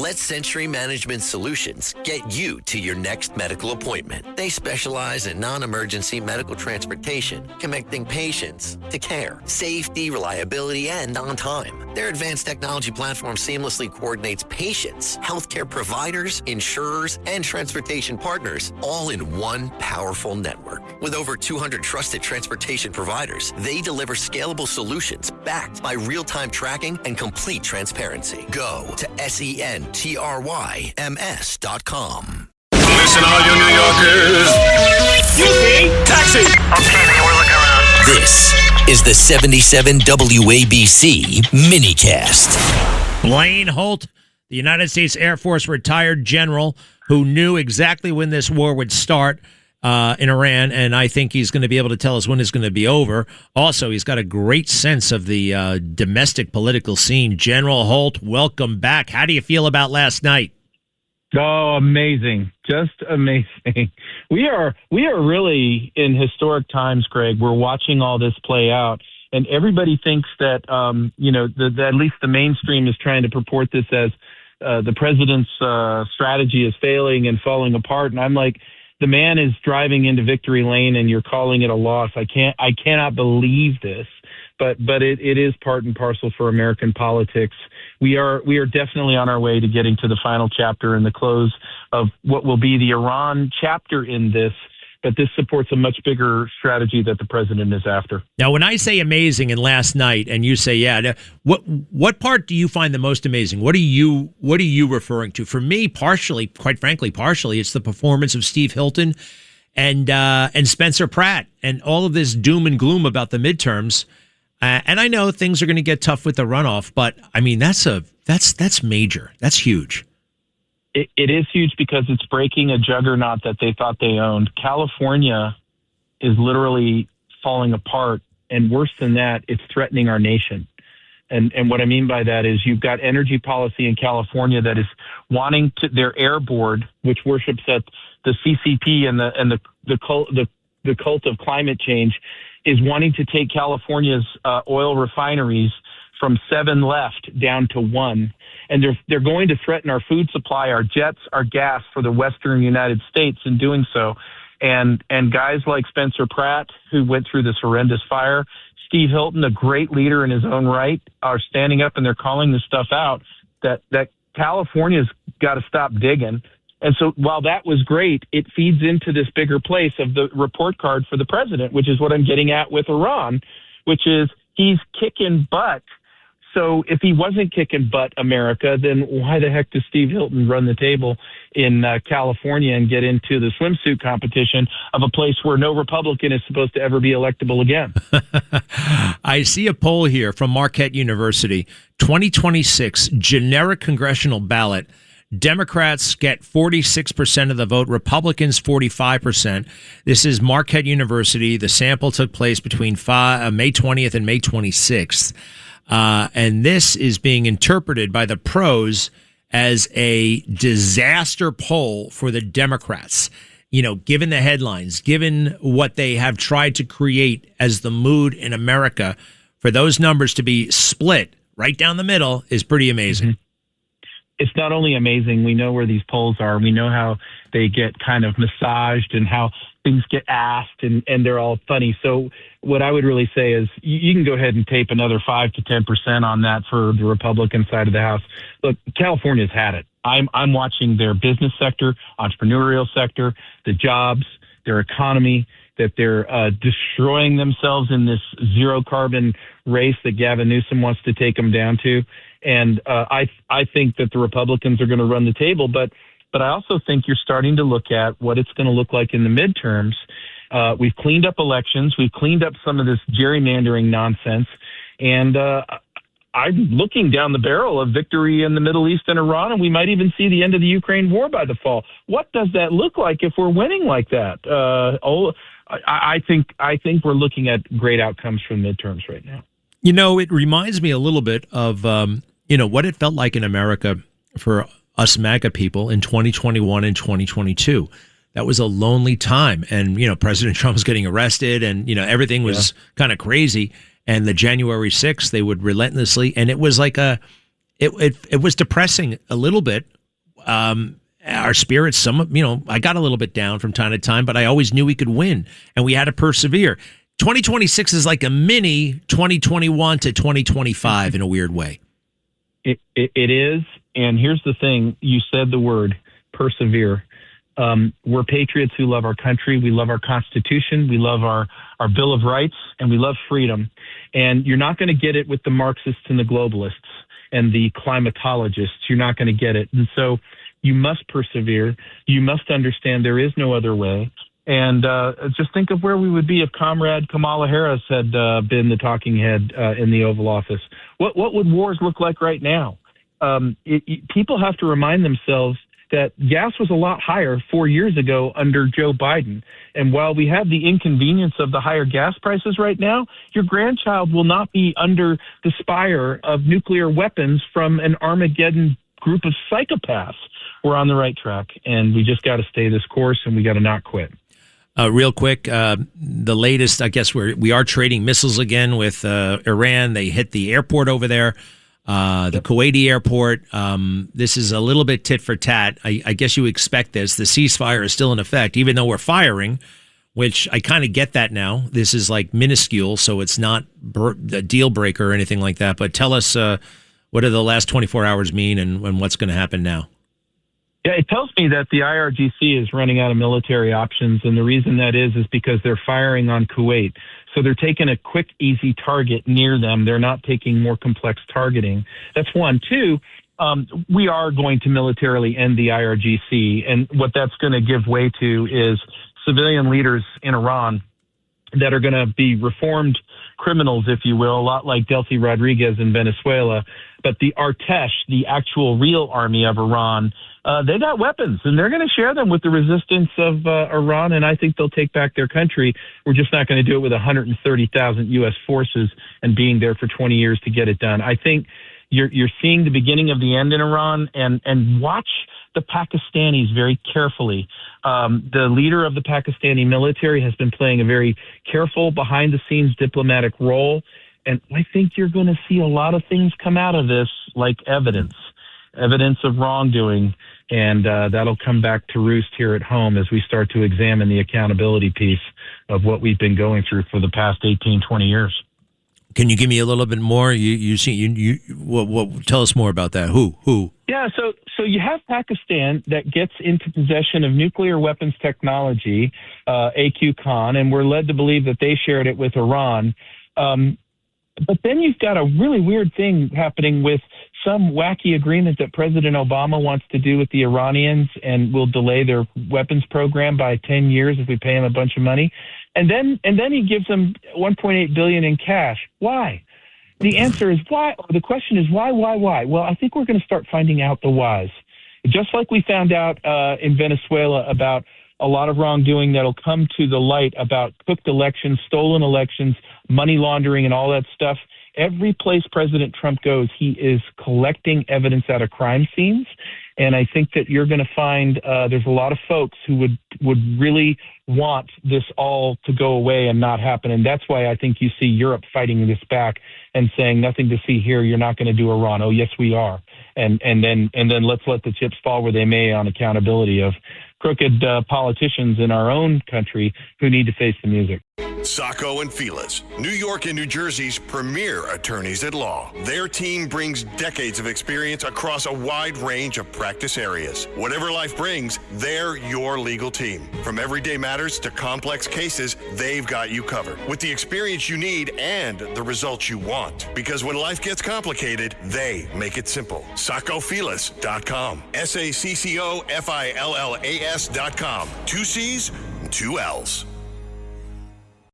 Let Century Management Solutions get you to your next medical appointment. They specialize in non-emergency medical transportation, connecting patients to care, safety, reliability, and on time. Their advanced technology platform seamlessly coordinates patients, healthcare providers, insurers, and transportation partners all in one powerful network. With over 200 trusted transportation providers, they deliver scalable solutions backed by real-time tracking and complete transparency. Go to SENTRYMS.com. Listen, all you New Yorkers. Taxi! Okay, man, we're looking around. This is the 77 WABC minicast. Blaine Holt, the United States Air Force retired general who knew exactly when this war would start in Iran, and I think he's going to be able to tell us when it's going to be over. Also, he's got a great sense of the domestic political scene. General Holt, welcome back. How do you feel about last night? Oh, amazing. Just amazing. We are really in historic times, Greg. We're watching all this play out, and everybody thinks that, at least the mainstream is trying to purport this as the president's strategy is failing and falling apart. And I'm like, the man is driving into victory lane and you're calling it a loss. I cannot believe this, but it is part and parcel for American politics. We are definitely on our way to getting to the final chapter and the close of what will be the Iran chapter in this. But this supports a much bigger strategy that the president is after. Now, when I say amazing and last night, and you say, yeah, what part do you find the most amazing? What are you referring to? For me, quite frankly, it's the performance of Steve Hilton and Spencer Pratt and all of this doom and gloom about the midterms. And I know things are going to get tough with the runoff, but I mean that's major. That's huge. It is huge because it's breaking a juggernaut that they thought they owned. California is literally falling apart, and worse than that, it's threatening our nation. And what I mean by that is you've got energy policy in California that is wanting to, their air board, which worships at the CCP and the cult of climate change, is wanting to take California's oil refineries from 7 left down to 1. And they're going to threaten our food supply, our jets, our gas for the western United States in doing so. And guys like Spencer Pratt, who went through this horrendous fire, Steve Hilton, a great leader in his own right, are standing up and they're calling this stuff out, that California's got to stop digging. And so while that was great, it feeds into this bigger place of the report card for the president, which is what I'm getting at with Iran, which is he's kicking butt. So if he wasn't kicking butt, America, then why the heck does Steve Hilton run the table in California and get into the swimsuit competition of a place where no Republican is supposed to ever be electable again? I see a poll here from Marquette University, 2026 generic congressional ballot. Democrats get 46% of the vote, Republicans 45%. This is Marquette University. The sample took place between May 20th and May 26th. And this is being interpreted by the pros as a disaster poll for the Democrats. You know, given the headlines, given what they have tried to create as the mood in America, for those numbers to be split right down the middle is pretty amazing. Mm-hmm. It's not only amazing, we know where these polls are. We know how they get kind of massaged and how things get asked and they're all funny. So what I would really say is you can go ahead and tape another 5 to 10% on that for the Republican side of the house. Look, California's had it. I'm watching their business sector, entrepreneurial sector, the jobs, their economy, that they're destroying themselves in this zero carbon race that Gavin Newsom wants to take them down to. And I think that the Republicans are going to run the table, but I also think you're starting to look at what it's going to look like in the midterms. We've cleaned up elections. We've cleaned up some of this gerrymandering nonsense. And I'm looking down the barrel of victory in the Middle East and Iran, and we might even see the end of the Ukraine war by the fall. What does that look like if we're winning like that? I think we're looking at great outcomes from midterms right now. You know, it reminds me a little bit of, what it felt like in America for us MAGA people in 2021 and 2022. That was a lonely time. And, President Trump was getting arrested and, everything was kind of crazy. And the January 6th, they would relentlessly. And it was like it was depressing a little bit our spirits, I got a little bit down from time to time, but I always knew we could win, and we had to persevere. 2026 is like a mini 2021 to 2025 in a weird way. It is. And here's the thing. You said the word persevere. We're patriots who love our country. We love our Constitution. We love our Bill of Rights, and we love freedom. And you're not going to get it with the Marxists and the globalists and the climatologists. You're not going to get it. And so you must persevere. You must understand there is no other way. And just think of where we would be if Comrade Kamala Harris had been the talking head in the Oval Office. What would wars look like right now? People have to remind themselves that gas was a lot higher 4 years ago under Joe Biden. And while we have the inconvenience of the higher gas prices right now, your grandchild will not be under the spire of nuclear weapons from an Armageddon group of psychopaths. We're on the right track, and we just got to stay this course, and we got to not quit. Real quick, the latest, I guess we are trading missiles again with Iran. They hit the airport over there, the Kuwaiti airport. This is a little bit tit for tat. I guess you expect this. The ceasefire is still in effect, even though we're firing, which I kind of get that now. This is like minuscule, so it's not a deal breaker or anything like that. But tell us, what do the last 24 hours mean and what's going to happen now? Yeah, it tells me that the IRGC is running out of military options, and the reason that is because they're firing on Kuwait. So they're taking a quick, easy target near them. They're not taking more complex targeting. That's one. Two, we are going to militarily end the IRGC, and what that's going to give way to is civilian leaders in Iran that are going to be reformed criminals, if you will, a lot like Delcy Rodriguez in Venezuela. But the Artesh, the actual real army of Iran, they got weapons, and they're going to share them with the resistance of Iran, and I think they'll take back their country. We're just not going to do it with 130,000 U.S. forces and being there for 20 years to get it done. I think you're seeing the beginning of the end in Iran, and watch the Pakistanis very carefully. The leader of the Pakistani military has been playing a very careful, behind-the-scenes diplomatic role, and I think you're going to see a lot of things come out of this, like evidence of wrongdoing, and that'll come back to roost here at home as we start to examine the accountability piece of what we've been going through for the past 18, 20 years. Can you give me a little bit more? Tell us more about that. Who? Yeah, so you have Pakistan that gets into possession of nuclear weapons technology, AQ Khan, and we're led to believe that they shared it with Iran. But then you've got a really weird thing happening with some wacky agreement that President Obama wants to do with the Iranians and will delay their weapons program by 10 years if we pay him a bunch of money. And then he gives them $1.8 billion in cash. Why? The answer is why. The question is why? Well, I think we're going to start finding out the whys. Just like we found out in Venezuela about a lot of wrongdoing that'll come to the light about cooked elections, stolen elections, money laundering, and all that stuff. Every place President Trump goes, he is collecting evidence out of crime scenes. And I think that you're going to find there's a lot of folks who would really want this all to go away and not happen. And that's why I think you see Europe fighting this back and saying nothing to see here. You're not going to do Iran. Oh, yes, we are. And then let's let the chips fall where they may on accountability of crooked politicians in our own country who need to face the music. Sacco and Felix, New York and New Jersey's premier attorneys at law. Their team brings decades of experience across a wide range of practice areas. Whatever life brings, they're your legal team. From everyday matters to complex cases, they've got you covered with the experience you need and the results you want. Because when life gets complicated, they make it simple. SaccoFilas.com. SACCOFILLAS.com. 2 C's, 2 L's.